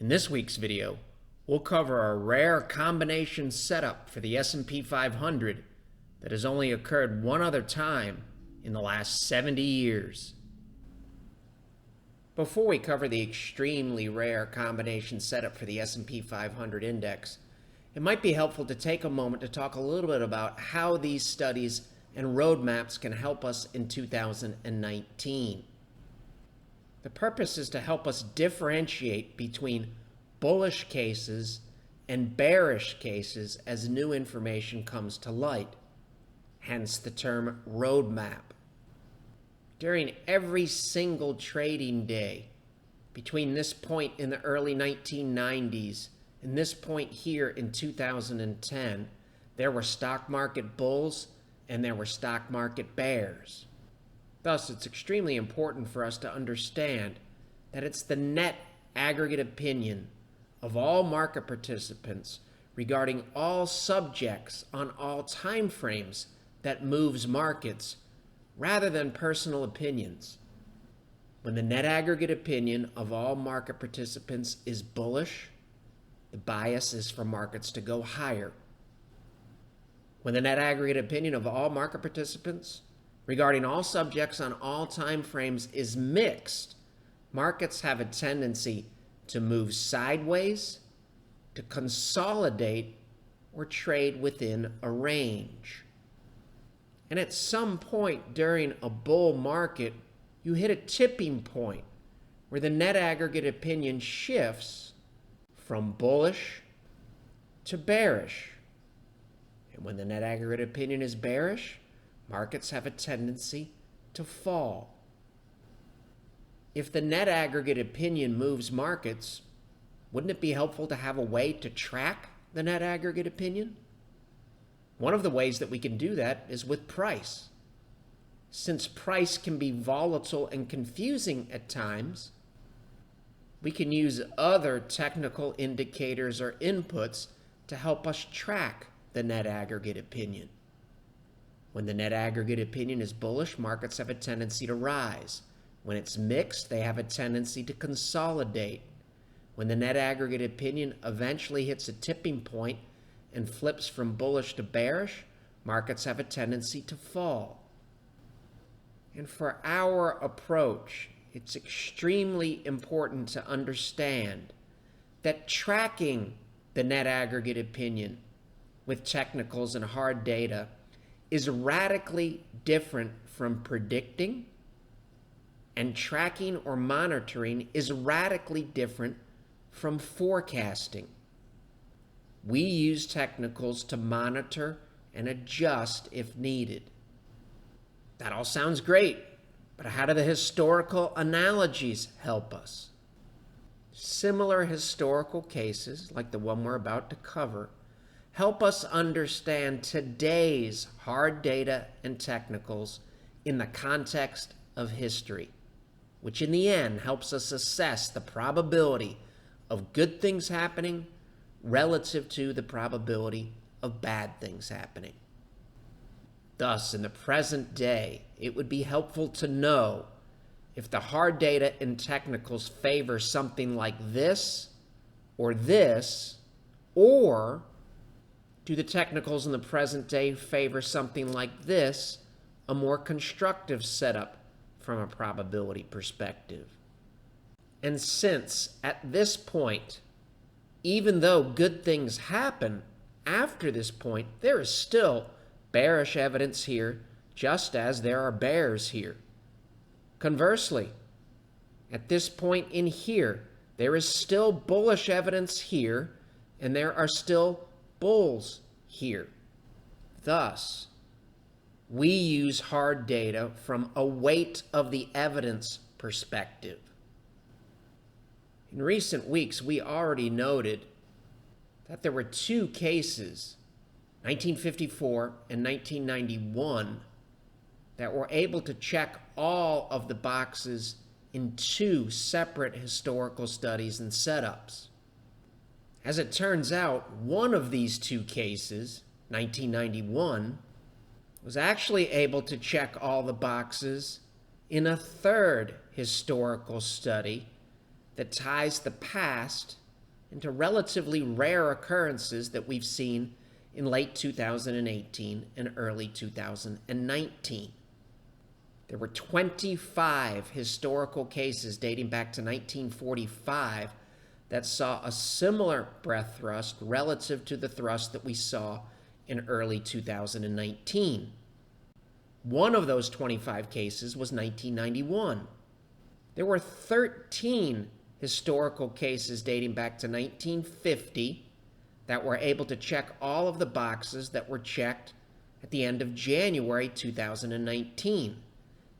In this week's video, we'll cover a rare combination setup for the S&P 500 that has only occurred one other time in the last 70 years. Before we cover the extremely rare combination setup for the S&P 500 index, it might be helpful to take a moment to talk a little bit about how these studies and roadmaps can help us in 2019. The purpose is to help us differentiate between bullish cases and bearish cases as new information comes to light, hence the term roadmap. During every single trading day, between this point in the early 1990s and this point here in 2010, there were stock market bulls and there were stock market bears. Thus, it's extremely important for us to understand that it's the net aggregate opinion of all market participants regarding all subjects on all time frames that moves markets, rather than personal opinions. When the net aggregate opinion of all market participants is bullish, the bias is for markets to go higher. When the net aggregate opinion of all market participants regarding all subjects on all time frames is mixed, markets have a tendency to move sideways, to consolidate, or trade within a range. And at some point during a bull market, you hit a tipping point where the net aggregate opinion shifts from bullish to bearish. And when the net aggregate opinion is bearish, markets have a tendency to fall. If the net aggregate opinion moves markets, wouldn't it be helpful to have a way to track the net aggregate opinion? One of the ways that we can do that is with price. Since price can be volatile and confusing at times, we can use other technical indicators or inputs to help us track the net aggregate opinion. When the net aggregate opinion is bullish, markets have a tendency to rise. When it's mixed, they have a tendency to consolidate. When the net aggregate opinion eventually hits a tipping point and flips from bullish to bearish, markets have a tendency to fall. And for our approach, it's extremely important to understand that tracking the net aggregate opinion with technicals and hard data is radically different from predicting, and tracking or monitoring is radically different from forecasting. We use technicals to monitor and adjust if needed. That all sounds great, but how do the historical analogies help us? Similar historical cases, like the one we're about to cover, help us understand today's hard data and technicals in the context of history, which in the end helps us assess the probability of good things happening relative to the probability of bad things happening. Thus, in the present day, it would be helpful to know if the hard data and technicals favor something like this, or do the technicals in the present day favor something like this, a more constructive setup from a probability perspective? And since at this point, even though good things happen after this point, there is still bearish evidence here, just as there are bears here. Conversely, at this point in here, there is still bullish evidence here, and there are still bulls here. Thus, we use hard data from a weight of the evidence perspective. In recent weeks, we already noted that there were two cases, 1954 and 1991, that were able to check all of the boxes in two separate historical studies and setups. As it turns out, one of these two cases, 1991, was actually able to check all the boxes in a third historical study that ties the past into relatively rare occurrences that we've seen in late 2018 and early 2019. There were 25 historical cases dating back to 1945 that saw a similar breadth thrust relative to the thrust that we saw in early 2019. One of those 25 cases was 1991. There were 13 historical cases dating back to 1950 that were able to check all of the boxes that were checked at the end of January 2019.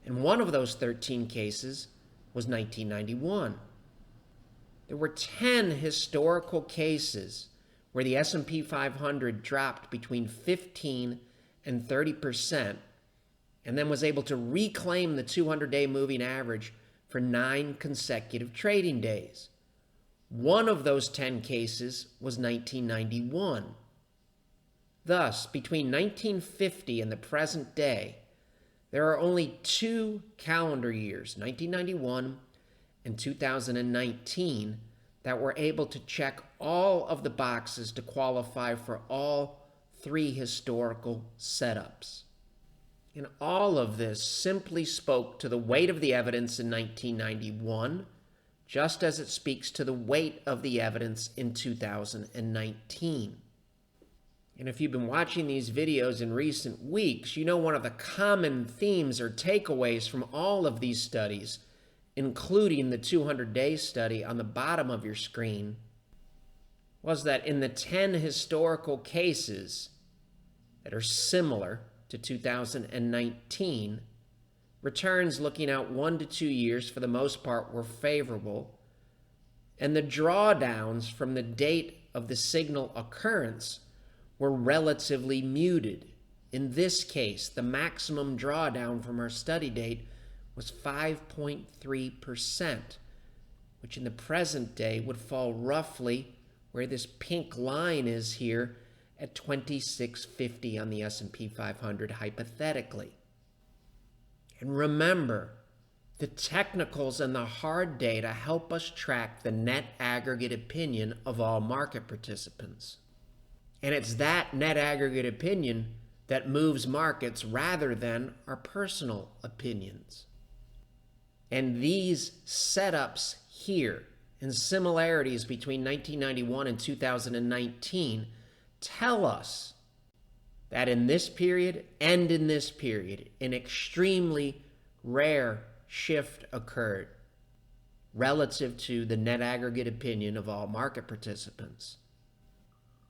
And one of those 13 cases was 1991. There were 10 historical cases where the S&P 500 dropped between 15 and 30% and then was able to reclaim the 200-day moving average for 9 consecutive trading days. One of those 10 cases was 1991. Thus, between 1950 and the present day, there are only 2 calendar years, 1991 and 2019, that were able to check all of the boxes to qualify for all 3 historical setups. And all of this simply spoke to the weight of the evidence in 1991, just as it speaks to the weight of the evidence in 2019. And if you've been watching these videos in recent weeks, you know one of the common themes or takeaways from all of these studies, including the 200-day study on the bottom of your screen, was that in the 10 historical cases that are similar to 2019, returns looking out 1 to 2 years for the most part were favorable, and the drawdowns from the date of the signal occurrence were relatively muted. In this case, the maximum drawdown from our study date was 5.3%, which in the present day would fall roughly where this pink line is here at 2650 on the S&P 500 hypothetically. And remember, the technicals and the hard data help us track the net aggregate opinion of all market participants. And it's that net aggregate opinion that moves markets rather than our personal opinions. And these setups here and similarities between 1991 and 2019 tell us that in this period and in this period, an extremely rare shift occurred relative to the net aggregate opinion of all market participants.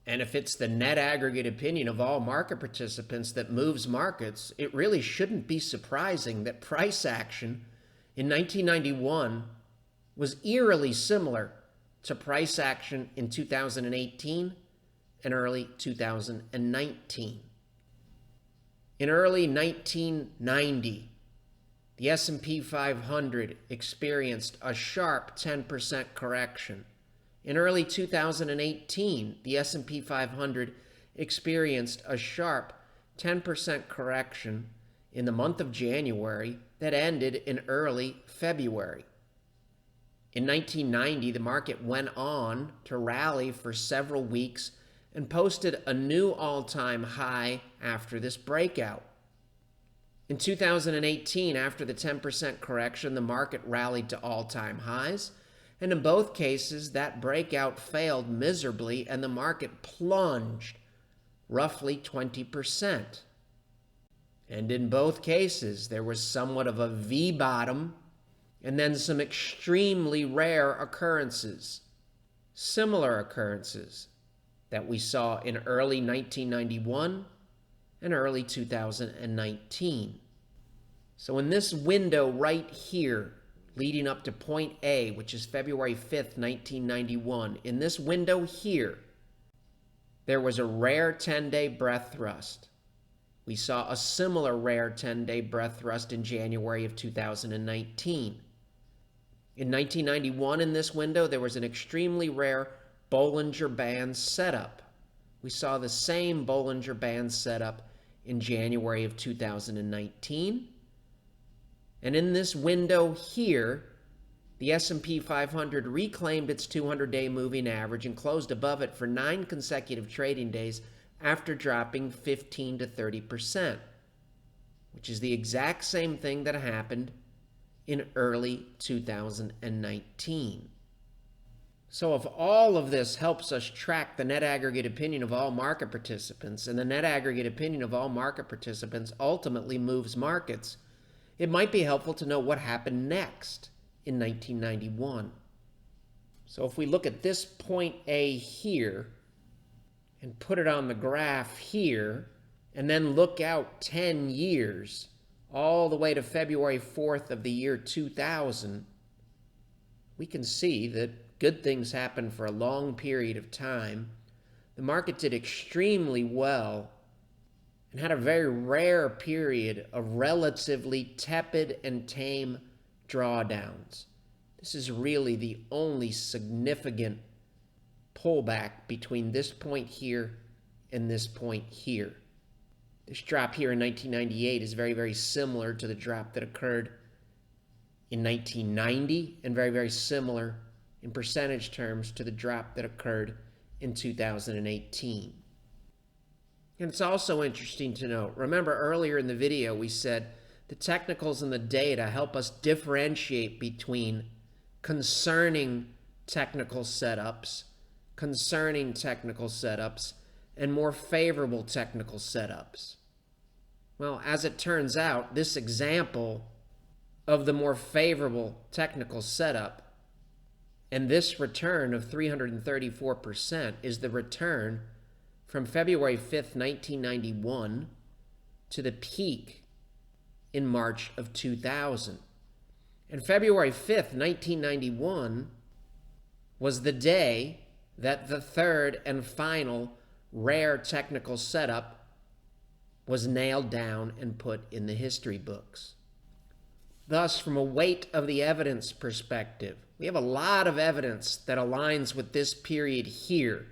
And if it's the net aggregate opinion of all market participants that moves markets, it really shouldn't be surprising that price action in 1991 was eerily similar to price action in 2018 and early 2019. In early 1990, the S&P 500 experienced a sharp 10% correction. In early 2018, the S&P 500 experienced a sharp 10% correction in the month of January that ended in early February. In 1990, the market went on to rally for several weeks and posted a new all-time high after this breakout. In 2018, after the 10% correction, the market rallied to all-time highs, and in both cases, that breakout failed miserably and the market plunged roughly 20%. And in both cases, there was somewhat of a V-bottom and then some extremely rare occurrences, similar occurrences that we saw in early 1991 and early 2019. So in this window right here, leading up to point A, which is February 5th, 1991, in this window here, there was a rare 10-day breadth thrust. We saw a similar rare 10-day breadth thrust in January of 2019. In 1991, in this window, there was an extremely rare Bollinger Band setup. We saw the same Bollinger Band setup in January of 2019. And in this window here, the S&P 500 reclaimed its 200-day moving average and closed above it for 9 consecutive trading days after dropping 15 to 30%, which is the exact same thing that happened in early 2019. So if all of this helps us track the net aggregate opinion of all market participants, and the net aggregate opinion of all market participants ultimately moves markets, it might be helpful to know what happened next in 1991. So if we look at this point A here and put it on the graph here, and then look out 10 years, all the way to February 4th of the year 2000, we can see that good things happened for a long period of time. The market did extremely well and had a very rare period of relatively tepid and tame drawdowns. This is really the only significant pullback between this point here and this point here. This drop here in 1998 is very, very similar to the drop that occurred in 1990 and very, very similar in percentage terms to the drop that occurred in 2018. And it's also interesting to note, remember earlier in the video we said the technicals and the data help us differentiate between concerning technical setups, and more favorable technical setups. Well, as it turns out, this example of the more favorable technical setup and this return of 334% is the return from February 5th, 1991 to the peak in March of 2000. And February 5th, 1991 was the day that the third and final rare technical setup was nailed down and put in the history books. Thus, from a weight of the evidence perspective, we have a lot of evidence that aligns with this period here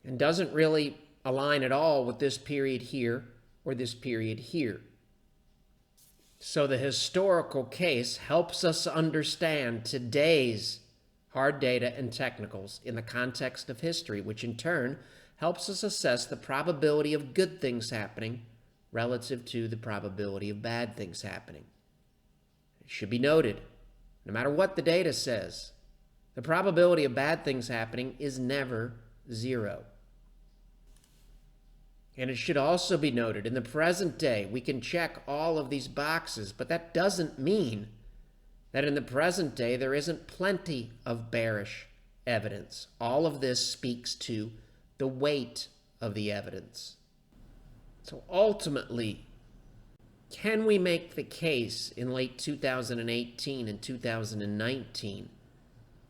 and doesn't really align at all with this period here or this period here. So the historical case helps us understand today's hard data and technicals in the context of history, which in turn helps us assess the probability of good things happening relative to the probability of bad things happening. It should be noted, no matter what the data says, the probability of bad things happening is never zero. And it should also be noted, in the present day, we can check all of these boxes, but that doesn't mean that in the present day there isn't plenty of bearish evidence. All of this speaks to the weight of the evidence. So ultimately, can we make the case in late 2018 and 2019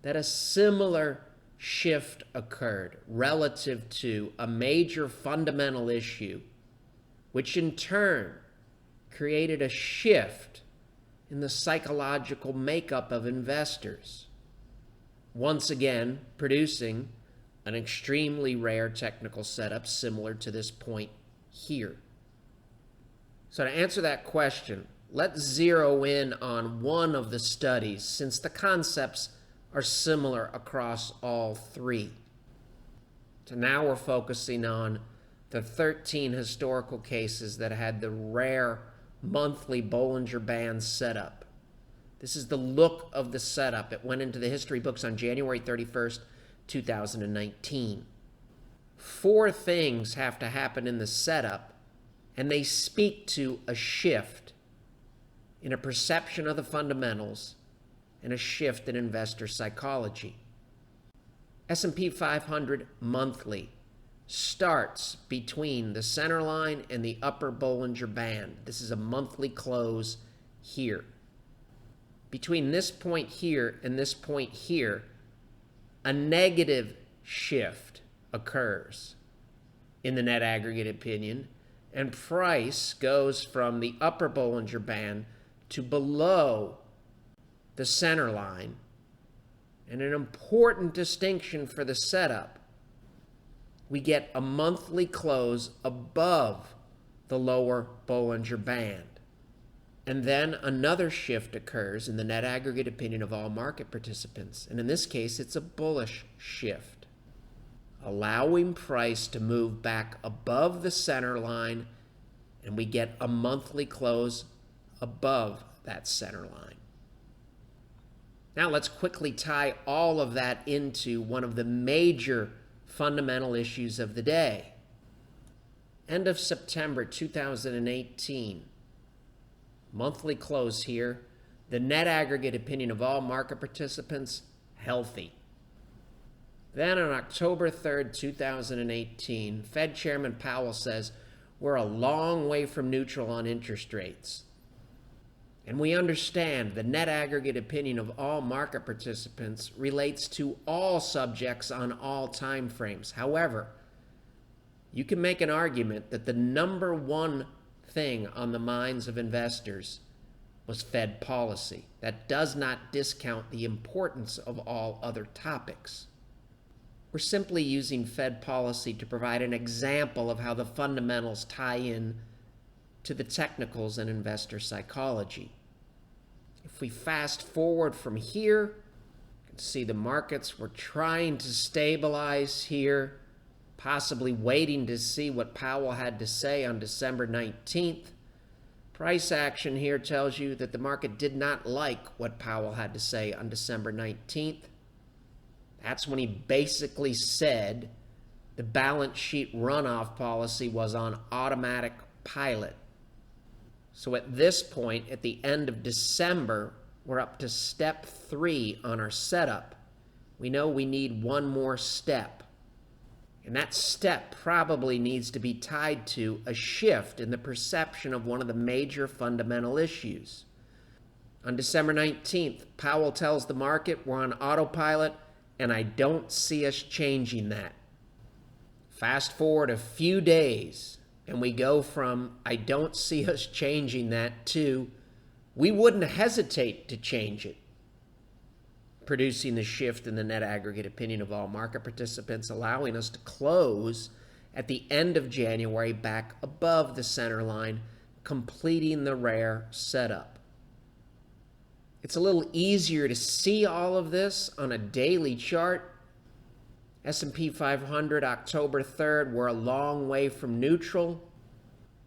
that a similar shift occurred relative to a major fundamental issue, which in turn created a shift in the psychological makeup of investors, once again producing an extremely rare technical setup similar to this point here? So to answer that question, let's zero in on one of the studies, since the concepts are similar across all three. So now we're focusing on the 13 historical cases that had the rare monthly Bollinger Band setup. This is the look of the setup. It went into the history books on January 31st, 2019. 4 things have to happen in the setup, and they speak to a shift in a perception of the fundamentals and a shift in investor psychology. S&P 500 monthly starts between the center line and the upper Bollinger Band. This is a monthly close here. Between this point here and this point here, a negative shift occurs in the net aggregate opinion, and price goes from the upper Bollinger Band to below the center line. And an important distinction for the setup, we get a monthly close above the lower Bollinger Band. And then another shift occurs in the net aggregate opinion of all market participants. And in this case, it's a bullish shift, allowing price to move back above the center line, and we get a monthly close above that center line. Now let's quickly tie all of that into one of the major fundamental issues of the day. End of September 2018. Monthly close here. The net aggregate opinion of all market participants, healthy. Then on October 3rd, 2018, Fed Chairman Powell says we're a long way from neutral on interest rates. And we understand the net aggregate opinion of all market participants relates to all subjects on all time frames. However, you can make an argument that the number one thing on the minds of investors was Fed policy. That does not discount the importance of all other topics. We're simply using Fed policy to provide an example of how the fundamentals tie in to the technicals and investor psychology. If we fast forward from here, you can see the markets were trying to stabilize here, possibly waiting to see what Powell had to say on December 19th. Price action here tells you that the market did not like what Powell had to say on December 19th. That's when he basically said the balance sheet runoff policy was on automatic pilot. So at this point, at the end of December, we're up to step 3 on our setup. We know we need one more step. And that step probably needs to be tied to a shift in the perception of one of the major fundamental issues. On December 19th, Powell tells the market we're on autopilot, and I don't see us changing that. Fast forward a few days, and we go from I don't see us changing that to we wouldn't hesitate to change it, producing the shift in the net aggregate opinion of all market participants, allowing us to close at the end of January back above the center line, completing the rare setup. It's a little easier to see all of this on a daily chart. S&P 500, October 3rd, we're a long way from neutral.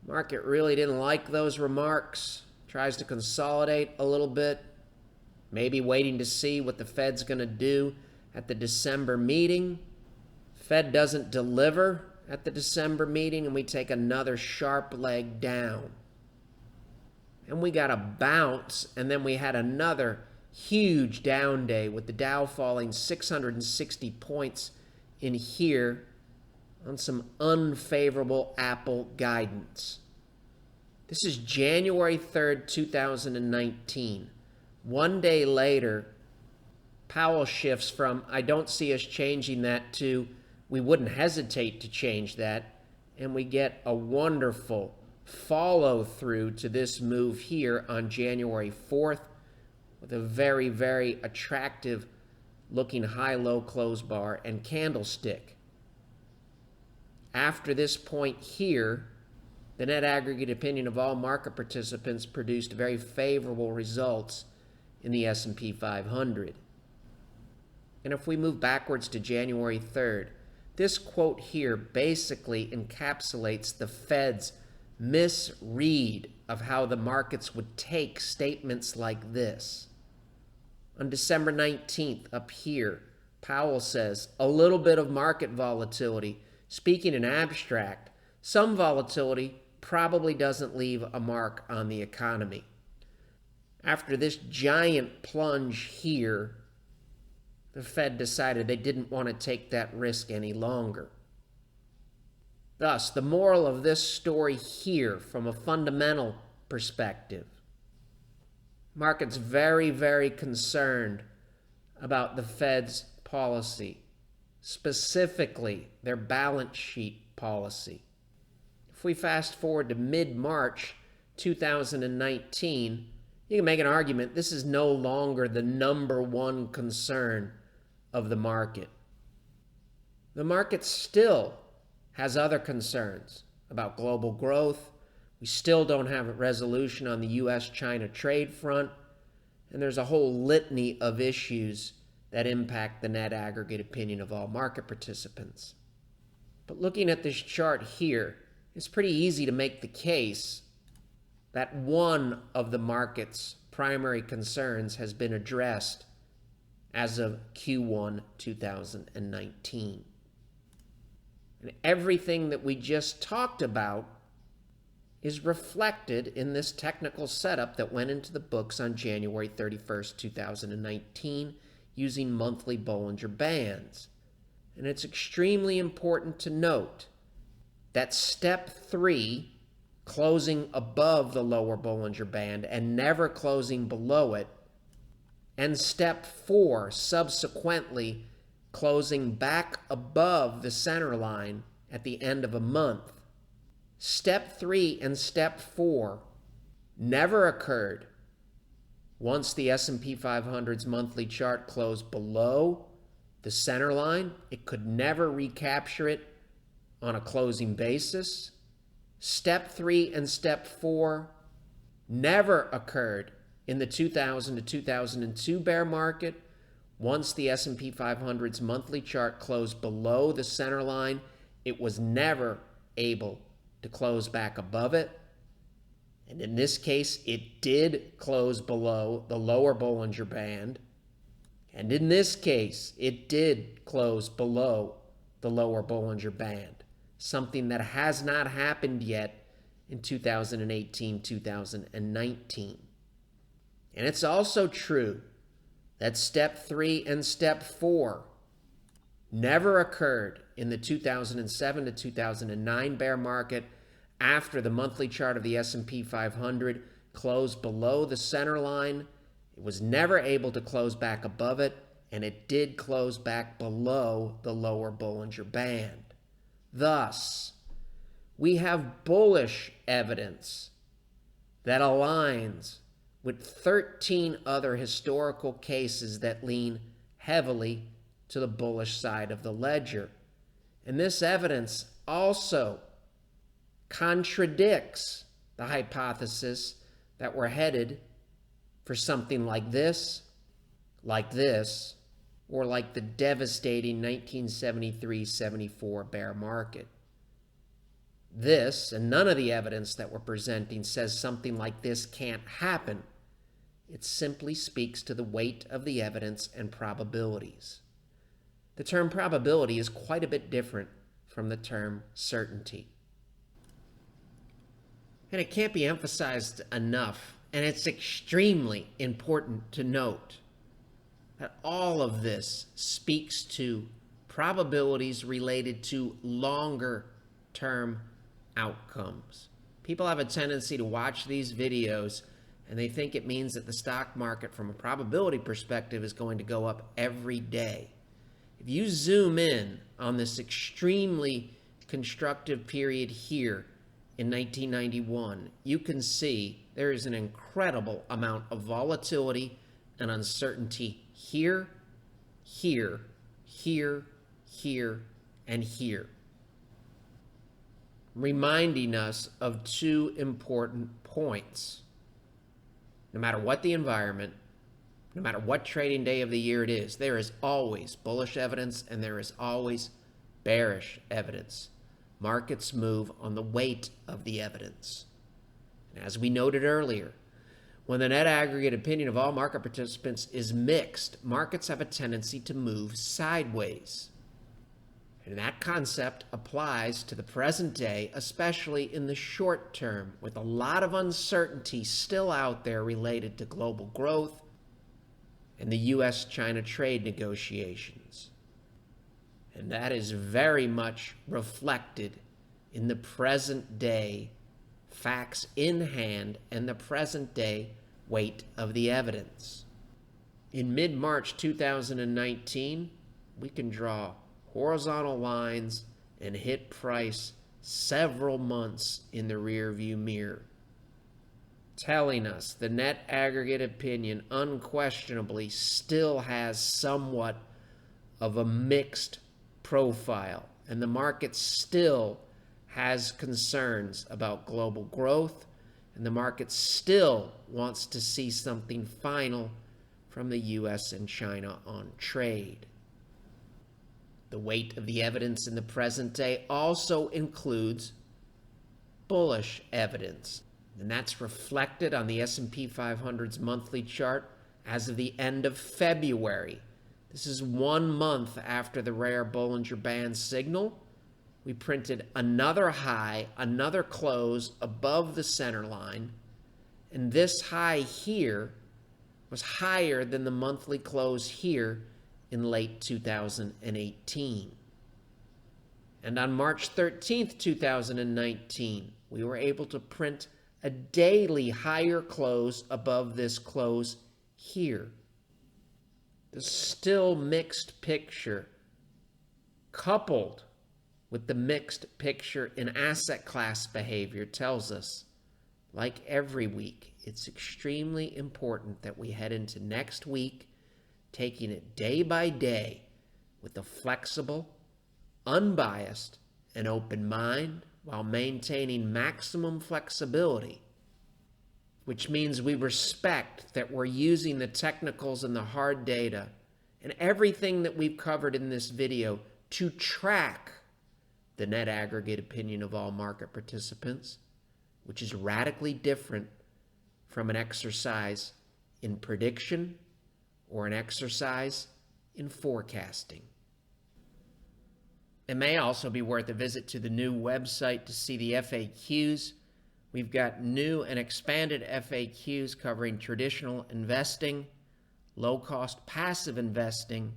Market really didn't like those remarks. Tries to consolidate a little bit. Maybe waiting to see what the Fed's going to do at the December meeting. Fed doesn't deliver at the December meeting, and we take another sharp leg down. And we got a bounce, and then we had another huge down day with the Dow falling 660 points in here on some unfavorable Apple guidance. This is January 3rd, 2019. One day later, Powell shifts from I don't see us changing that to we wouldn't hesitate to change that, and we get a wonderful follow through to this move here on January 4th with a very, very attractive looking high-low close bar and candlestick. After this point here, the net aggregate opinion of all market participants produced very favorable results in the S&P 500. And if we move backwards to January 3rd, this quote here basically encapsulates the Fed's misread of how the markets would take statements like this. On December 19th, up here, Powell says, a little bit of market volatility. Speaking in abstract, some volatility probably doesn't leave a mark on the economy. After this giant plunge here, the Fed decided they didn't want to take that risk any longer. Thus, the moral of this story here, from a fundamental perspective, market's very, very concerned about the Fed's policy, specifically their balance sheet policy. If we fast forward to mid-March 2019, you can make an argument this is no longer the number one concern of the market. The market still has other concerns about global growth. We We still don't have a resolution on the U.S.-China trade front, and there's a whole litany of issues that impact the net aggregate opinion of all market participants. But looking at this chart here, it's pretty easy to make the case that one of the market's primary concerns has been addressed as of Q1 2019. And everything that we just talked about is reflected in this technical setup that went into the books on January 31st, 2019, using monthly Bollinger Bands. And it's extremely important to note that step 3, closing above the lower Bollinger Band and never closing below it, and step 4, subsequently closing back above the center line at the end of a month. Step 3 and step 4 never occurred once the S&P 500's monthly chart closed below the center line. It could never recapture it on a closing basis. Step 3 and step 4 never occurred in the 2000 to 2002 bear market. Once the S&P 500's monthly chart closed below the center line, it was never able to close back above it. And in this case, it did close below the lower Bollinger Band. And in this case, it did close below the lower Bollinger Band, something that has not happened yet in 2018, 2019. And it's also true that step 3 and step 4 never occurred in the 2007 to 2009 bear market after the monthly chart of the S&P 500 closed below the center line. It was never able to close back above it, and it did close back below the lower Bollinger Band. Thus, we have bullish evidence that aligns with 13 other historical cases that lean heavily to the bullish side of the ledger. And this evidence also contradicts the hypothesis that we're headed for something like this, or like the devastating 1973-74 bear market. This, and none of the evidence that we're presenting, says something like this can't happen. It simply speaks to the weight of the evidence and probabilities. The term probability is quite a bit different from the term certainty. And it can't be emphasized enough, and it's extremely important to note that all of this speaks to probabilities related to longer-term outcomes. People have a tendency to watch these videos and they think it means that the stock market from a probability perspective is going to go up every day. If you zoom in on this extremely constructive period here in 1991, you can see there is an incredible amount of volatility and uncertainty here, here, here, here, and here, reminding us of two important points. No matter what the environment, no matter what trading day of the year it is, there is always bullish evidence and there is always bearish evidence. Markets move on the weight of the evidence. And as we noted earlier, when the net aggregate opinion of all market participants is mixed, markets have a tendency to move sideways. And that concept applies to the present day, especially in the short term, with a lot of uncertainty still out there related to global growth and the U.S.-China trade negotiations. And that is very much reflected in the present day facts in hand and the present day weight of the evidence. In mid-March 2019, we can draw horizontal lines and hit price several months in the rearview mirror, telling us the net aggregate opinion unquestionably still has somewhat of a mixed profile, and the market still has concerns about global growth, and the market still wants to see something final from the U.S. and China on trade. The weight of the evidence in the present day also includes bullish evidence, and that's reflected on the S&P 500's monthly chart as of the end of February. This is 1 month after the rare Bollinger Band signal. We printed another high, another close above the center line, and this high here was higher than the monthly close here in late 2018. And on March 13th, 2019, we were able to print a daily higher close above this close here. The still mixed picture, coupled with the mixed picture in asset class behavior, tells us, like every week, it's extremely important that we head into next week taking it day by day with a flexible, unbiased, and open mind while maintaining maximum flexibility, which means we respect that we're using the technicals and the hard data and everything that we've covered in this video to track the net aggregate opinion of all market participants, which is radically different from an exercise in prediction or an exercise in forecasting. It may also be worth a visit to the new website to see the FAQs. We've got new and expanded FAQs covering traditional investing, low-cost passive investing,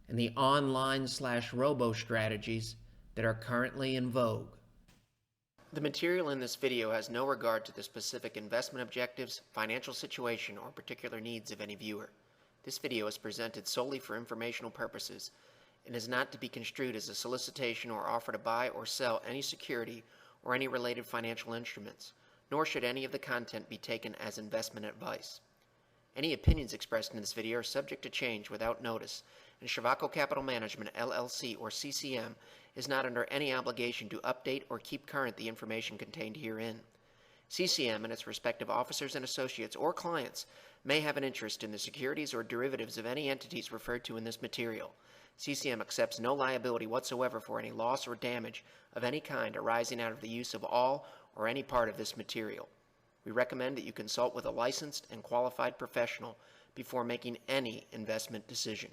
and the online/robo strategies that are currently in vogue. The material in this video has no regard to the specific investment objectives, financial situation, or particular needs of any viewer. This video is presented solely for informational purposes and is not to be construed as a solicitation or offer to buy or sell any security or any related financial instruments, nor should any of the content be taken as investment advice. Any opinions expressed in this video are subject to change without notice, and Shavaco Capital Management, LLC, or CCM, is not under any obligation to update or keep current the information contained herein. CCM and its respective officers and associates or clients may have an interest in the securities or derivatives of any entities referred to in this material. CCM accepts no liability whatsoever for any loss or damage of any kind arising out of the use of all or any part of this material. We recommend that you consult with a licensed and qualified professional before making any investment decision.